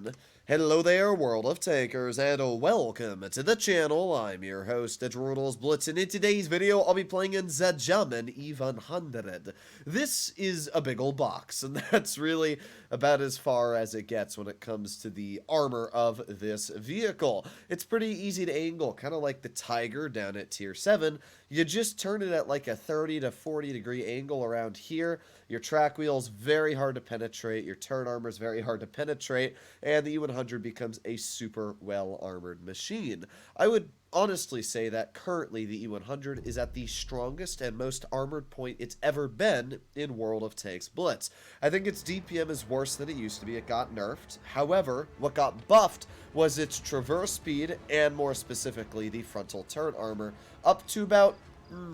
everyone. Hello there, World of Takers, and welcome to the channel. I'm your host, Rudol's Blitz, and in today's video, I'll be playing in the German E100. This is a big old box, and that's really about as far as it gets when it comes to the armor of this vehicle. It's pretty easy to angle, kind of like the Tiger down at tier 7. You just turn it at like a 30 to 40 degree angle around here. Your track wheel's very hard to penetrate, your turn armor's very hard to penetrate, and the E100 becomes a super well-armored machine. I would honestly say that currently the E100 is at the strongest and most armored point it's ever been in World of Tanks Blitz. I think its DPM is worse than it used to be. It got nerfed. However, what got buffed was its traverse speed and more specifically the frontal turret armor up to about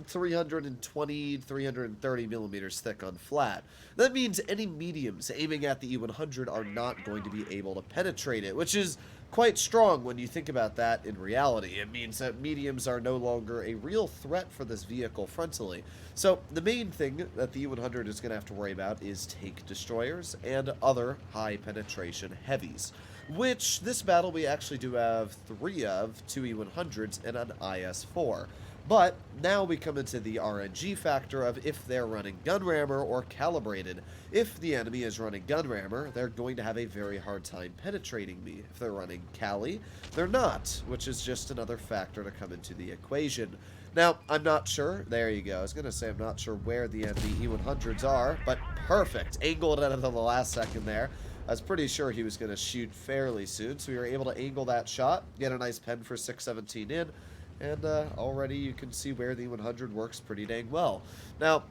320, 330 millimeters thick on flat. That means any mediums aiming at the E100 are not going to be able to penetrate it, which is quite strong when you think about that in reality. It means that mediums are no longer a real threat for this vehicle frontally. So the main thing that the E100 is going to have to worry about is tank destroyers and other high penetration heavies, which this battle we actually do have 3 of, 2 E100s and an IS-4. But now we come into the RNG factor of if they're running gun rammer or calibrated. If the enemy is running gun rammer, they're going to have a very hard time penetrating me. If they're running cali, they're not, which is just another factor to come into the equation. Now, I'm not sure. There you go. I was going to say I'm not sure where the enemy E100s are, but perfect. Angled it out of the last second there. I was pretty sure he was going to shoot fairly soon, so we were able to angle that shot, get a nice pen for 617 in. And already you can see where the E100 works pretty dang well. Now,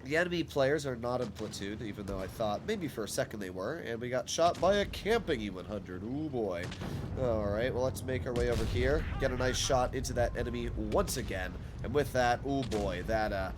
the enemy players are not in platoon, even though I thought maybe for a second they were. And we got shot by a camping E100. Ooh, boy. Alright, well, let's make our way over here. Get a nice shot into that enemy once again. And with that, ooh, boy, that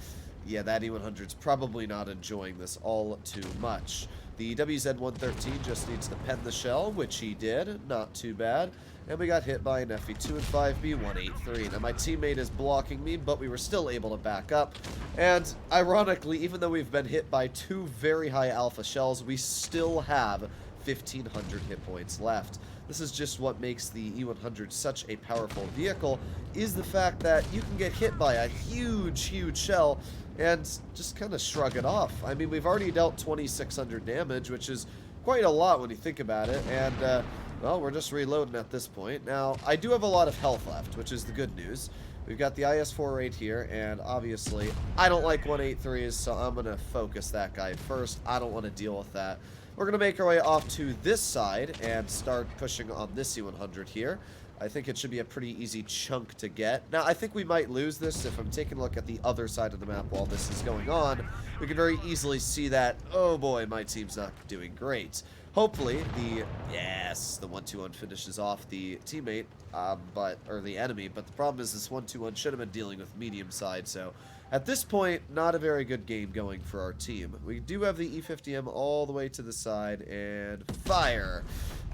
E100's probably not enjoying this all too much. The WZ-113 just needs to pen the shell, which he did. Not too bad. And we got hit by an FE2 and 5B183. Now, my teammate is blocking me, but we were still able to back up. And, ironically, even though we've been hit by 2 very high alpha shells, we still have 1,500 hit points left. This is just what makes the E100 such a powerful vehicle, is the fact that you can get hit by a huge, huge shell and just kind of shrug it off. I mean, we've already dealt 2,600 damage, which is quite a lot when you think about it, and, well, we're just reloading at this point. Now, I do have a lot of health left, which is the good news. We've got the IS-4 right here, and obviously, I don't like 183s, so I'm going to focus that guy first. I don't want to deal with that. We're going to make our way off to this side and start pushing on this C-100 here. I think it should be a pretty easy chunk to get. Now, I think we might lose this if I'm taking a look at the other side of the map while this is going on. We can very easily see that, oh boy, my team's not doing great. Hopefully, the 1-2-1 finishes off the teammate, or the enemy, but the problem is this 1-2-1 should have been dealing with medium side, so at this point, not a very good game going for our team. We do have the E50M all the way to the side, and fire!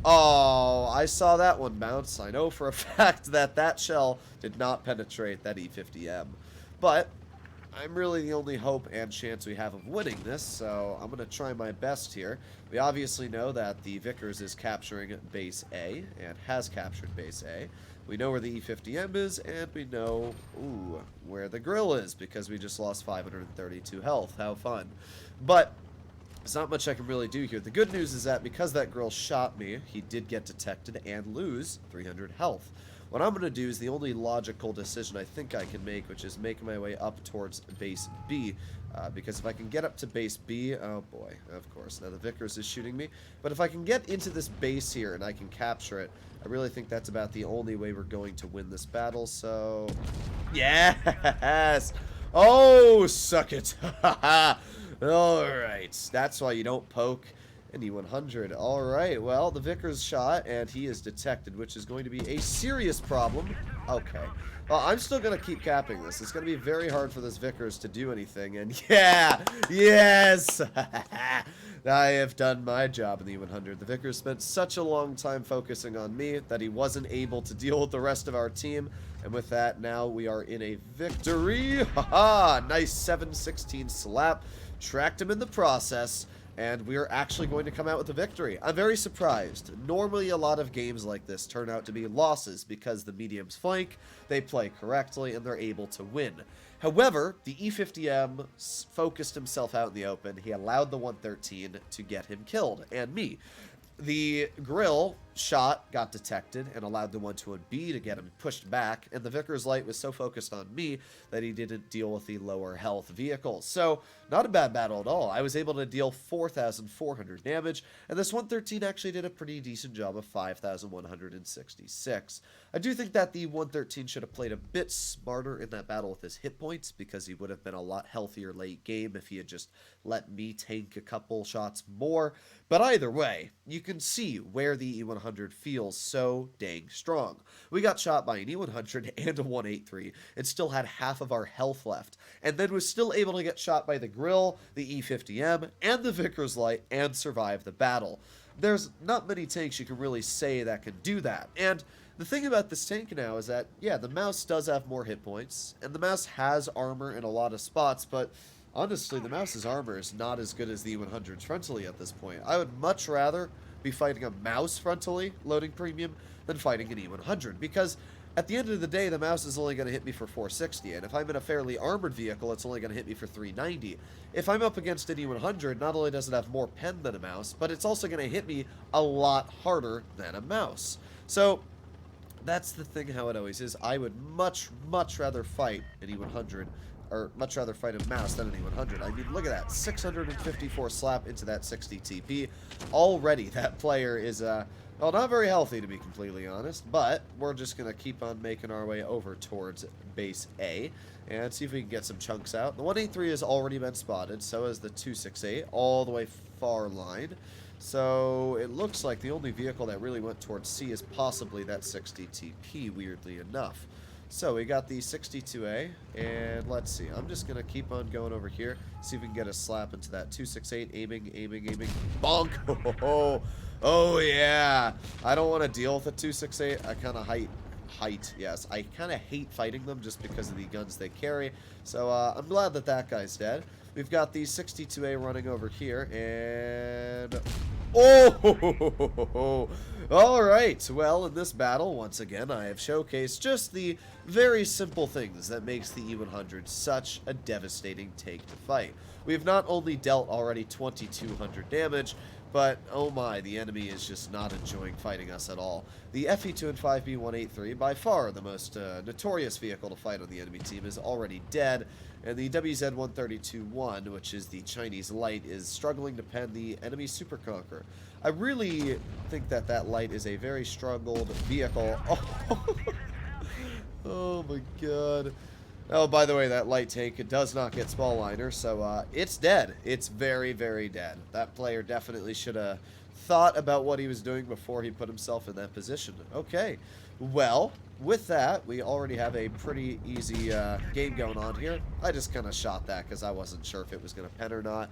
Oh, I saw that one bounce. I know for a fact that that shell did not penetrate that E50M, but I'm really the only hope and chance we have of winning this, so I'm going to try my best here. We obviously know that the Vickers is capturing base A, and has captured base A. We know where the E50M is, and we know, where the grill is, because we just lost 532 health. How fun. But there's not much I can really do here. The good news is that because that grill shot me, he did get detected and lose 300 health. What I'm going to do is the only logical decision I think I can make, which is make my way up towards base B. Because if I can get up to base B, oh boy, of course, now the Vickers is shooting me. But if I can get into this base here and I can capture it, I really think that's about the only way we're going to win this battle, so yes! Oh, suck it! Alright, that's why you don't poke an E100. Alright, well, the Vickers shot, and he is detected, which is going to be a serious problem. Okay. Well, I'm still going to keep capping this. It's going to be very hard for this Vickers to do anything, and yeah! Yes! I have done my job in the E100. The Vickers spent such a long time focusing on me that he wasn't able to deal with the rest of our team, and with that, now we are in a victory! Haha! Nice 7-16 slap. Tracked him in the process. and we're actually going to come out with a victory. I'm very surprised. Normally, a lot of games like this turn out to be losses because the mediums flank, they play correctly, and they're able to win. However, the E50M focused himself out in the open. He allowed the 113 to get him killed, and me. The grill shot got detected and allowed the 121B to get him pushed back, and the Vickers Light was so focused on me that he didn't deal with the lower health vehicles. So, not a bad battle at all. I was able to deal 4,400 damage, and this 113 actually did a pretty decent job of 5,166. I do think that the 113 should have played a bit smarter in that battle with his hit points, because he would have been a lot healthier late game if he had just let me tank a couple shots more. But either way, you can see where the E100 feels so dang strong. We got shot by an E100 and a 183 and still had half of our health left, and then was still able to get shot by the grill, the E50M, and the Vickers Light and survive the battle. There's not many tanks you can really say that can do that, and the thing about this tank now is that, yeah, the mouse does have more hit points, and the mouse has armor in a lot of spots, but honestly, the mouse's armor is not as good as the E100's frontally at this point. I would much rather be fighting a mouse frontally, loading premium, than fighting an E100, because at the end of the day, the mouse is only going to hit me for 460, and if I'm in a fairly armored vehicle, it's only going to hit me for 390. If I'm up against an E100, not only does it have more pen than a mouse, but it's also going to hit me a lot harder than a mouse. So that's the thing how it always is. I would much rather fight an E100, or much rather fight a mouse than an E100. I mean, look at that. 654 slap into that 60 TP. Already, that player is, well, not very healthy, to be completely honest, but we're just going to keep on making our way over towards base A and see if we can get some chunks out. The 183 has already been spotted, so has the 268, all the way far line. So it looks like the only vehicle that really went towards C is possibly that 60 TP, weirdly enough. So we got the 62A, and let's see. I'm just going to keep on going over here, see if we can get a slap into that 268, aiming. Bonk! Oh, yeah! I don't want to deal with a 268. I kind of I kind of hate fighting them just because of the guns they carry. So I'm glad that that guy's dead. We've got the 62A running over here, and oh, all right. Well, in this battle, once again, I have showcased just the very simple things that makes the E100 such a devastating tank to fight. We have not only dealt already 2,200 damage, but oh my, the enemy is just not enjoying fighting us at all. The FE2 and 5B183, by far the most notorious vehicle to fight on the enemy team, is already dead, and the WZ-132-1, which is the Chinese light, is struggling to pen the enemy Super Conqueror. I really think that that light is a very struggled vehicle. Oh my god. Oh, by the way, that light tank, it does not get small liner, so it's dead. It's very dead. That player definitely should have thought about what he was doing before he put himself in that position. Okay, well, with that, we already have a pretty easy game going on here. I just kind of shot that because I wasn't sure if it was going to pen or not,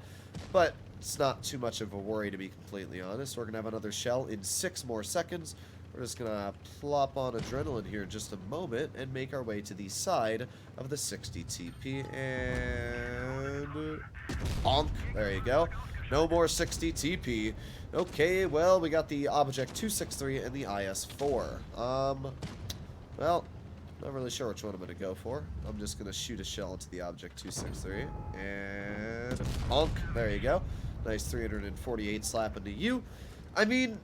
but it's not too much of a worry, to be completely honest. We're going to have another shell in 6 more seconds. We're just going to plop on adrenaline here in just a moment and make our way to the side of the 60 TP, and bonk. There you go. No more 60 TP. Okay, well, we got the Object 263 and the IS-4. Well, not really sure which one I'm going to go for. I'm just going to shoot a shell into the Object 263, and bonk. There you go. Nice 348 slap into you. I mean,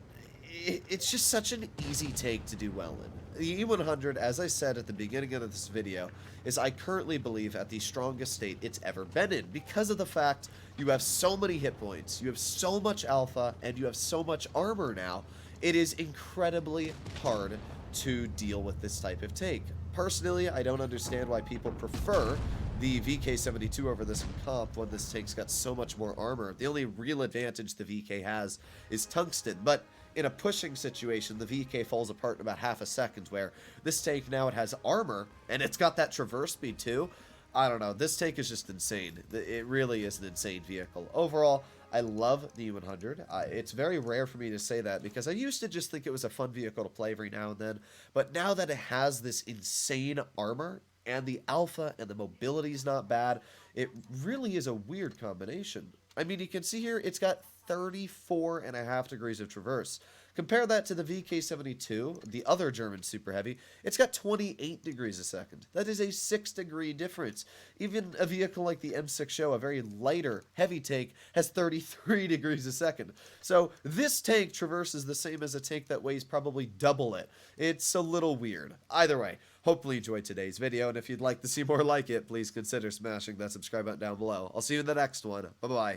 it's just such an easy take to do well in. The E100, as I said at the beginning of this video, is I currently believe at the strongest state it's ever been in, because of the fact you have so many hit points, you have so much alpha, and you have so much armor now. It is incredibly hard to deal with this type of tank. Personally, I don't understand why people prefer the VK72 over this in comp when this tank's got so much more armor. The only real advantage the VK has is tungsten, but in a pushing situation, the VK falls apart in about half a second, where this tank now, it has armor, and it's got that traverse speed too. I don't know, this tank is just insane. It really is an insane vehicle. Overall, I love the E100. It's very rare for me to say that, because I used to just think it was a fun vehicle to play every now and then, but now that it has this insane armor, and the alpha and the mobility is not bad, it really is a weird combination. I mean, you can see here, it's got 34.5 degrees of traverse. Compare that to the VK72, the other German super heavy. It's got 28 degrees a second. That is a 6-degree difference. Even a vehicle like the M6 Show, a very lighter, heavy tank, has 33 degrees a second. So this tank traverses the same as a tank that weighs probably double it. It's a little weird. Either way, hopefully you enjoyed today's video, and if you'd like to see more like it, please consider smashing that subscribe button down below. I'll see you in the next one. Bye-bye.